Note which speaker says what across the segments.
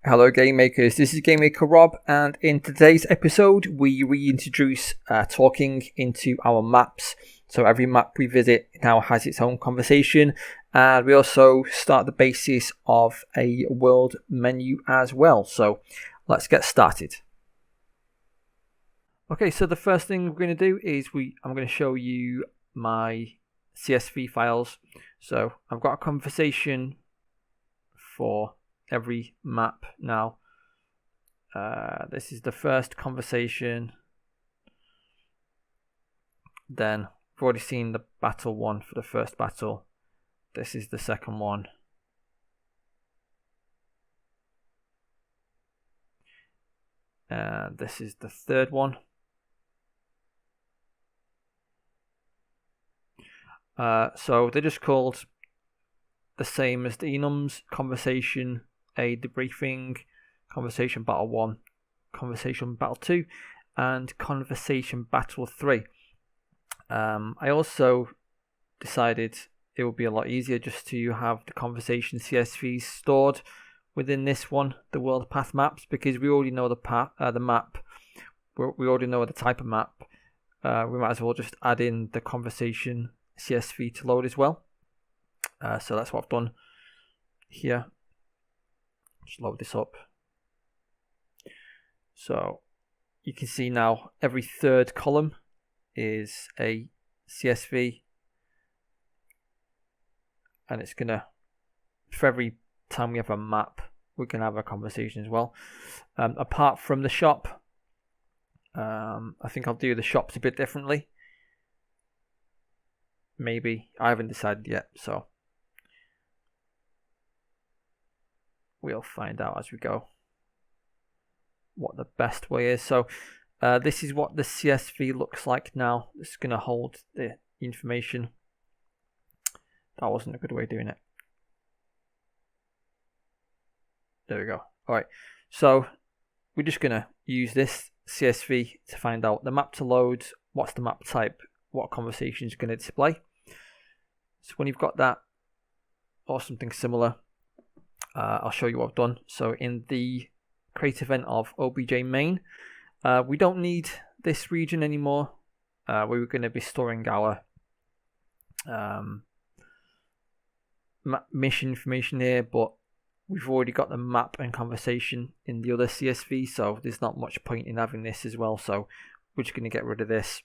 Speaker 1: Hello GameMakers, this is GameMaker Rob, and in today's episode we reintroduce talking into our maps. So every map we visit now has its own conversation, and we also start the basis of a world menu as well. So let's get started. Okay, so the first thing we're going to do is I'm going to show you my CSV files. So I've got a conversation for every map now. This is the first conversation. Then we've already seen the battle one for the first battle. This is the second one. And this is the third one. So they're just called the same as the enums: conversation A debriefing, conversation battle 1, conversation battle 2, and conversation battle 3. I also decided it would be a lot easier just to have the conversation CSVs stored within this one, the world path maps, because we already know the map. We already know the type of map. We might as well just add in the conversation CSV to load as well. So that's what I've done here. Just load this up. So you can see now every third column is a CSV, and it's gonna, for every time we have a map, we can have a conversation as well. Apart from the shop, I think I'll do the shops a bit differently. Maybe, I haven't decided yet, so we'll find out as we go what the best way is. So this is what the CSV looks like now. This is going to hold the information. That wasn't a good way of doing it. There we go. Alright, so we're just going to use this CSV to find out the map to load, what's the map type, what conversation is going to display. So when you've got that or something similar, I'll show you what I've done. So in the create event of obj main, we don't need this region anymore. We were going to be storing our mission information here, but we've already got the map and conversation in the other CSV, so there's not much point in having this as well. So we're just going to get rid of this.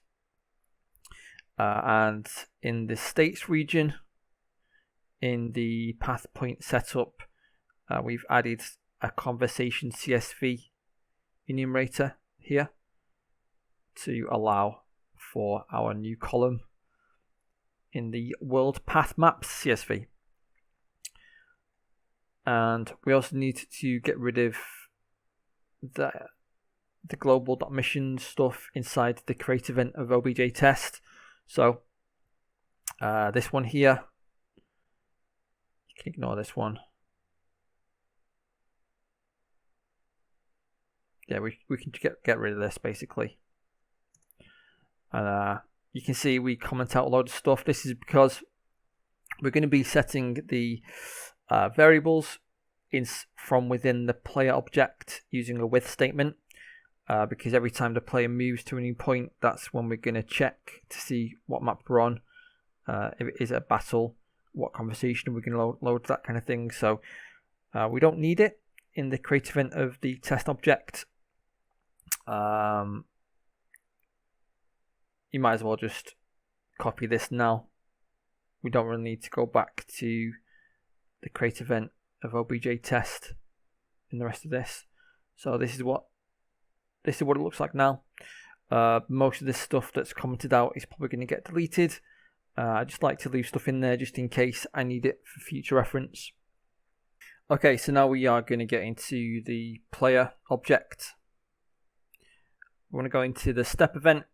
Speaker 1: And in the states region, in the path point setup, we've added a conversation CSV enumerator here to allow for our new column in the world path maps CSV. And we also need to get rid of the global.mission stuff inside the create event of obj test. So this one here, you can ignore this one. Yeah, we can get rid of this basically. And you can see we comment out a load of stuff. This is because we're going to be setting the variables from within the player object using a with statement. Because every time the player moves to a new point, that's when we're going to check to see what map we're on. If it is a battle, what conversation we're going to load, that kind of thing. So we don't need it in the create event of the test object. You might as well just copy this now. We don't really need to go back to the create event of obj test in the rest of this. So this is what it looks like now. Most of this stuff that's commented out is probably going to get deleted. I just like to leave stuff in there just in case I need it for future reference. Okay, so now we are going to get into the player object. We want to go into the step event.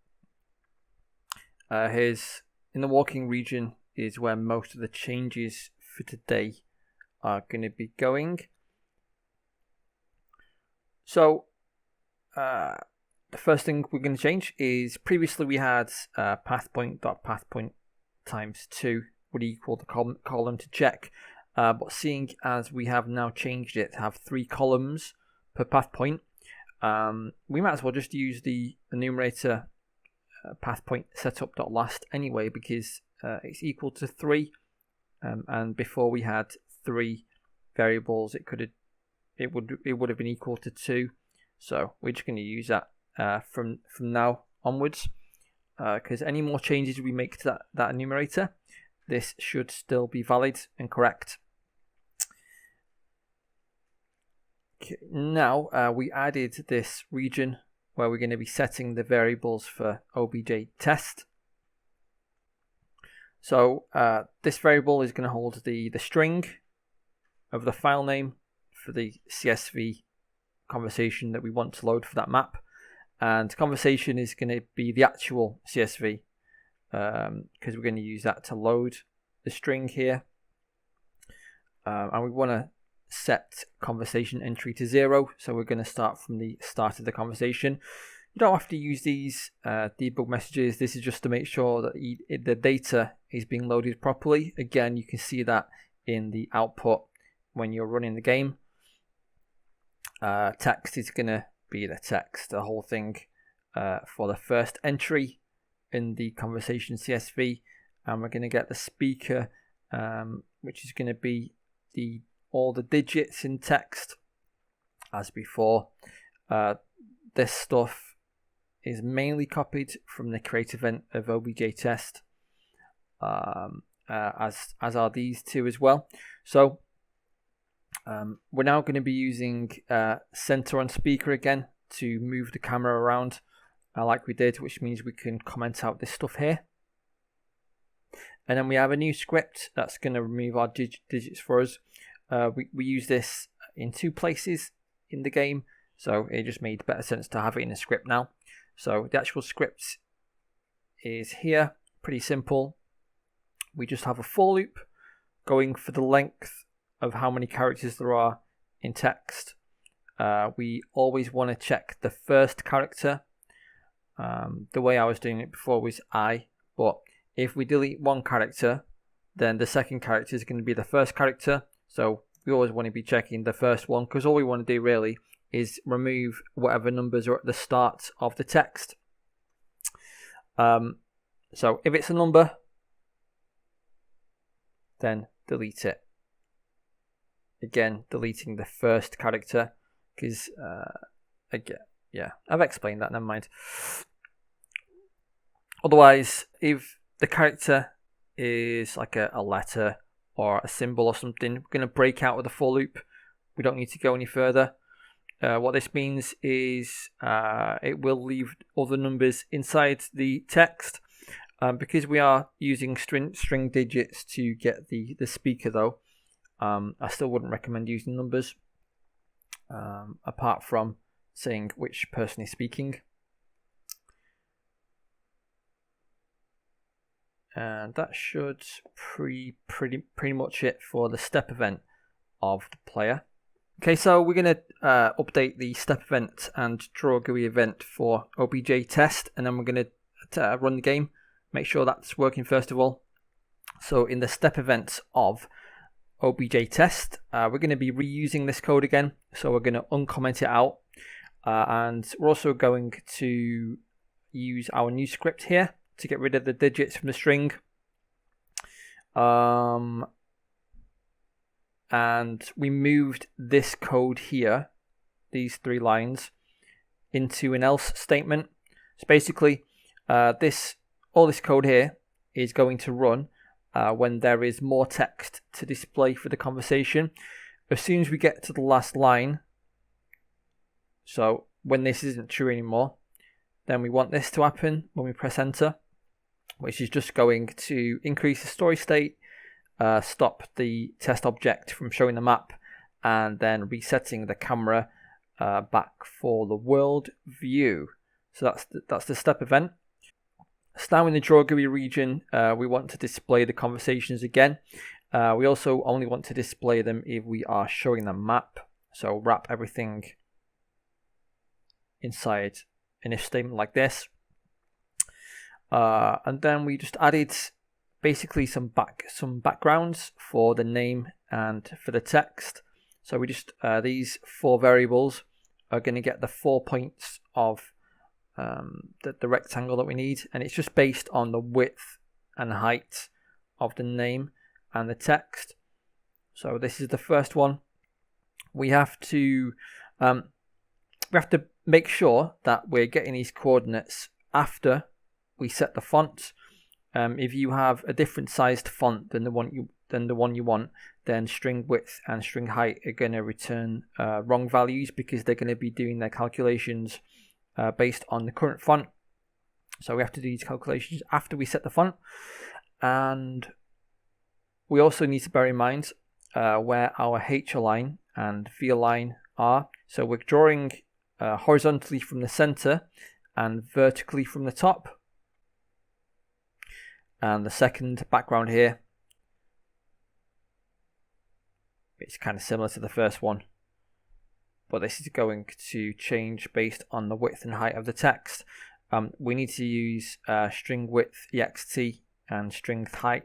Speaker 1: Here's in the walking region is where most of the changes for today are going to be going. So the first thing we're going to change is previously we had pathpoint.pathpoint times 2 would equal the column to check. but seeing as we have now changed it to have 3 columns per path point, we might as well just use the enumerator path point setup.last anyway, because it's equal to 3, and before we had 3 variables, it would have been equal to 2. So we're just going to use that from now onwards, because any more changes we make to that enumerator, this should still be valid and correct. Okay, now we added this region where we're going to be setting the variables for obj test. So this variable is going to hold the string of the file name for the CSV conversation that we want to load for that map, and conversation is going to be the actual CSV, because we're going to use that to load the string here, and we want to set conversation entry to 0, so we're going to start from the start of the conversation. You don't have to use these debug messages. This is just to make sure that the data is being loaded properly. Again, you can see that in the output when you're running the game. Text is going to be the text, the whole thing, for the first entry in the conversation CSV, and we're going to get the speaker, which is going to be all the digits in text as before. This stuff is mainly copied from the create event of obj test, as are these two as well. So we're now going to be using center on speaker again to move the camera around like we did, which means we can comment out this stuff here. And then we have a new script that's going to remove our digits for us. We use this in 2 places in the game, so it just made better sense to have it in a script now. So the actual script is here, pretty simple. We just have a for loop going for the length of how many characters there are in text. We always want to check the first character. The way I was doing it before was I, but if we delete one character, then the second character is going to be the first character. So we always want to be checking the first one, because all we want to do really is remove whatever numbers are at the start of the text. So if it's a number, then delete it. Again, deleting the first character, because again, yeah, I've explained that, never mind. Otherwise, if the character is like a letter or a symbol or something, we're going to break out of the for loop. We don't need to go any further. What this means is it will leave other numbers inside the text. Because we are using string digits to get the speaker though, I still wouldn't recommend using numbers, apart from saying which person is speaking. And that should pretty much it for the step event of the player. Okay, so we're going to update the step event and draw GUI event for obj test, and then we're going to run the game, make sure that's working first of all. So in the step event of obj test, we're going to be reusing this code again, so we're going to uncomment it out, and we're also going to use our new script here to get rid of the digits from the string. And we moved this code here, these 3 lines, into an else statement. So basically, all this code here is going to run when there is more text to display for the conversation. As soon as we get to the last line, so when this isn't true anymore, then we want this to happen when we press enter, which is just going to increase the story state, stop the test object from showing the map, and then resetting the camera back for the world view. So that's the step event. So now in the draw GUI region, we want to display the conversations again. We also only want to display them if we are showing the map. So wrap everything inside an if statement like this. And then we just added basically some backgrounds for the name and for the text. So we just these 4 variables are going to get the 4 points of the rectangle that we need, and it's just based on the width and height of the name and the text. So this is the first one. We have to make sure that we're getting these coordinates after we set the font. If you have a different sized font than the one you want, then string width and string height are going to return wrong values, because they're going to be doing their calculations based on the current font. So we have to do these calculations after we set the font. And we also need to bear in mind where our H line and V line are. So we're drawing horizontally from the center and vertically from the top. And the second background here, it's kind of similar to the first one, but this is going to change based on the width and height of the text. We need to use string width ext and string height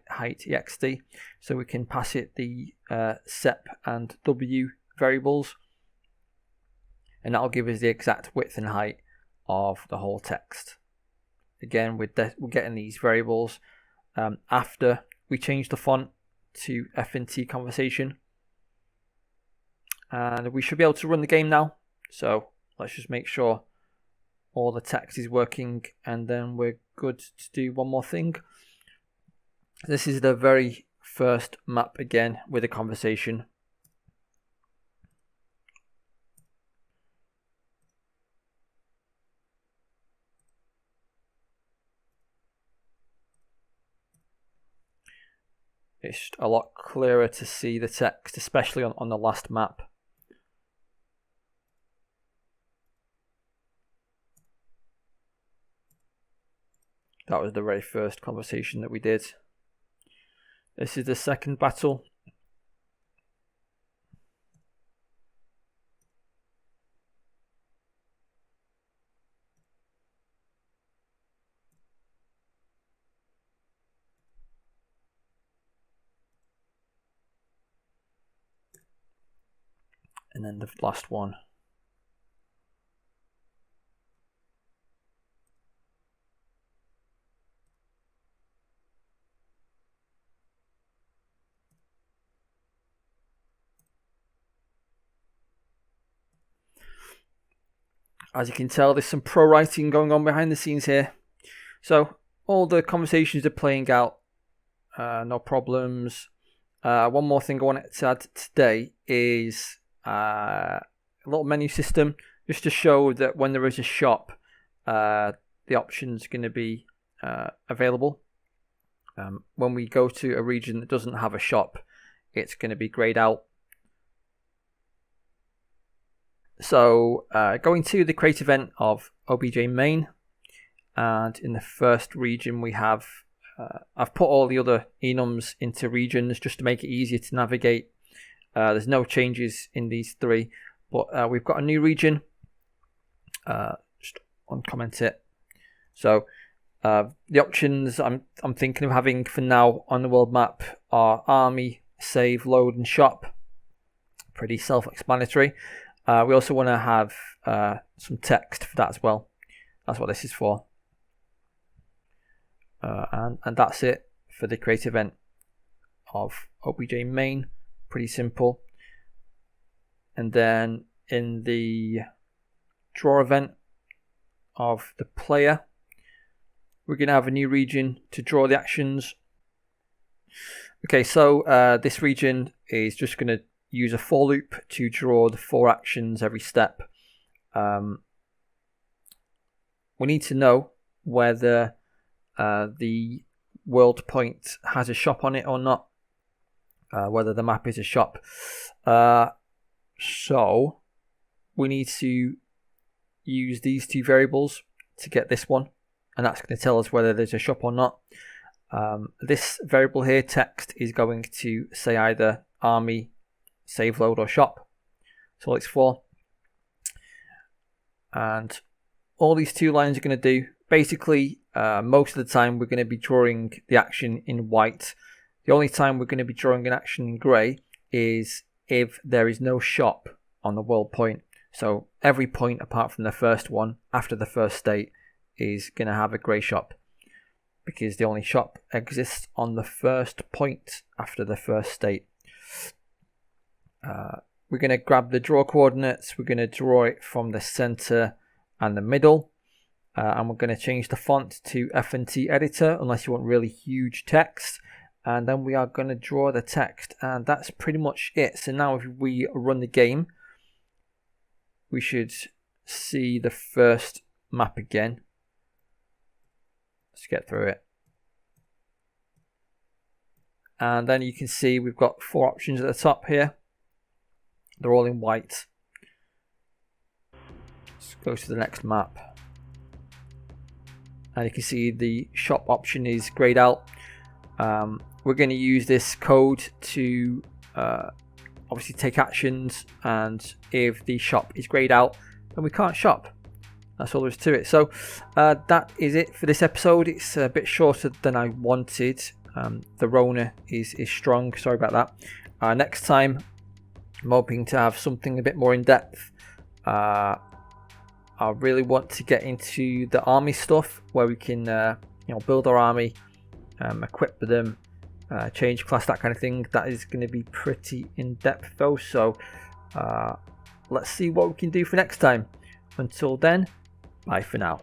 Speaker 1: ext, so we can pass it the sep and w variables, and that'll give us the exact width and height of the whole text. Again, we're getting these variables after we change the font to FNT conversation, and we should be able to run the game now. So let's just make sure all the text is working, and then we're good to do one more thing. This is the very first map again with a conversation. It's a lot clearer to see the text, especially on the last map. That was the very first conversation that we did. This is the second battle. And then the last one. As you can tell, there's some pro writing going on behind the scenes here. So all the conversations are playing out, no problems. One more thing I wanted to add today is a little menu system, just to show that when there is a shop, the option's going to be available. When we go to a region that doesn't have a shop, it's going to be grayed out. So going to the create event of obj main, and in the first region we have, I've put all the other enums into regions just to make it easier to navigate. There's no changes in these 3, but we've got a new region. Just uncomment it. So the options I'm thinking of having for now on the world map are army, save, load, and shop. Pretty self-explanatory. We also want to have some text for that as well. That's what this is for. And that's it for the create event of obj main. Pretty simple. And then in the draw event of the player, we're going to have a new region to draw the actions. Okay, so this region is just going to use a for loop to draw the 4 actions every step. We need to know whether the world point has a shop on it or not, whether the map is a shop. So we need to use these 2 variables to get this one, and that's going to tell us whether there's a shop or not. This variable here, text, is going to say either army, save, load, or shop. So all it's for. And all these 2 lines are going to do, basically, most of the time we're going to be drawing the action in white. The only time we're going to be drawing an action in grey is if there is no shop on the world point. So every point apart from the first one after the first state is going to have a grey shop, because the only shop exists on the first point after the first state. We're going to grab the draw coordinates. We're going to draw it from the center and the middle, and we're going to change the font to F&T editor unless you want really huge text, and then we are going to draw the text, and that's pretty much it. So now if we run the game, we should see the first map again. Let's get through it. And then you can see we've got 4 options at the top here. They're all in white. Let's go to the next map. And you can see the shop option is grayed out. We're going to use this code to obviously take actions, and if the shop is grayed out, then we can't shop. That's all there is to it. So that is it for this episode. It's a bit shorter than I wanted. The Rona is strong. Sorry about that. Next time, I'm hoping to have something a bit more in depth. I really want to get into the army stuff, where we can build our army, equip them, change class, that kind of thing. That is going to be pretty in depth though. So let's see what we can do for next time. Until then, bye for now.